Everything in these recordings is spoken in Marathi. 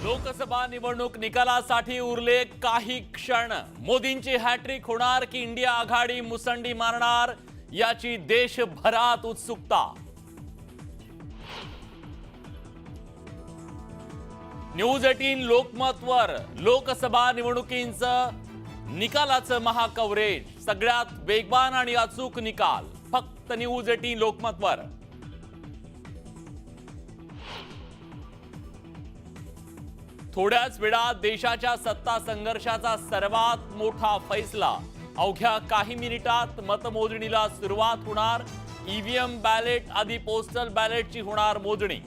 लोकसभा निवडणूक निकालासाठी उरले काही क्षण। मोदींची हॅट्रिक होणार की इंडिया आघाडी मुसंडी मारणार याची देशभरात उत्सुकता। न्यूज 18 लोकमतवर लोकसभा निवडणुकींचं निकालाचं महाकव्हरेज। सगळ्यात वेगवान आणि अचूक निकाल फक्त न्यूज 18 लोकमतवर। थोड्याच वेळात देशाच्या सत्ता संघर्षाचा सर्वात मोठा फैसला। अवघ्या काही मिनिटात मतमोजणीला सुरुवात होणार। ईव्हीएम बॅलेट आधी पोस्टल बॅलेटची होणार मोजणी।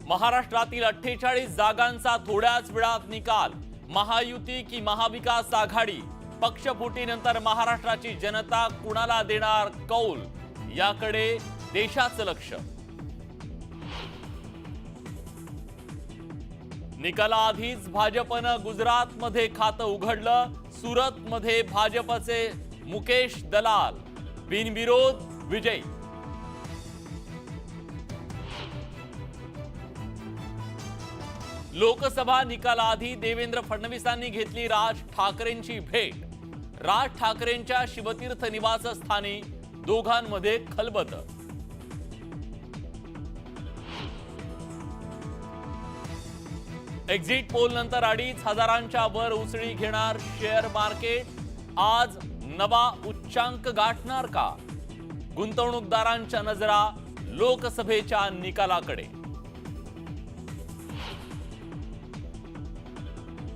महाराष्ट्रातील 48 जागांचा थोड्याच वेळात निकाल। महायुती की महाविकास आघाडी? पक्षफुटीनंतर महाराष्ट्राची जनता कुणाला देणार कौल याकडे देशाचं लक्ष। निकालाआधीच भाजपनं गुजरातमध्ये खातं उघडलं। सुरतमध्ये भाजपचे मुकेश दलाल बिनविरोध विजयी। लोकसभा निकालाआधी देवेंद्र फडणवीसांनी घेतली राज ठाकरेंची भेट। राज ठाकरेंच्या शिवतीर्थ निवासस्थानी दोघांमध्ये खलबत। एक्झिट पोल नंतर 2,500च्या वर उसळी घेणार शेअर मार्केट। आज नवा उच्चांक गाठणार का? गुंतवणूकदारांच्या नजरा लोकसभेच्या निकालाकडे।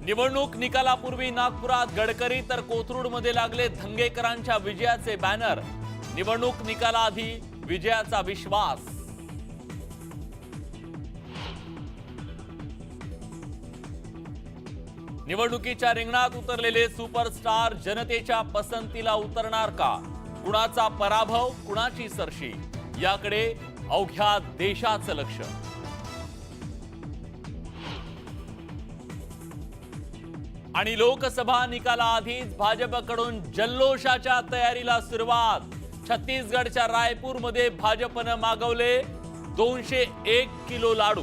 निवडणूक निकालापूर्वी नागपुरात गडकरी तर कोथरूडमध्ये लागले धंगेकरांच्या विजयाचे बॅनर। निवडणूक निकालाआधी विजयाचा विश्वास। निवडणुकीच्या रिंगणात उतरलेले सुपरस्टार जनतेच्या पसंतीला उतरणार का? कुणाचा पराभव कुणाची सरशी याकडे अवघ्या देशाचं लक्ष। आणि लोकसभा निकालाआधीच भाजपकडून जल्लोषाच्या तयारीला सुरुवात। छत्तीसगडच्या रायपूरमध्ये भाजपनं मागवले 201 किलो लाडू।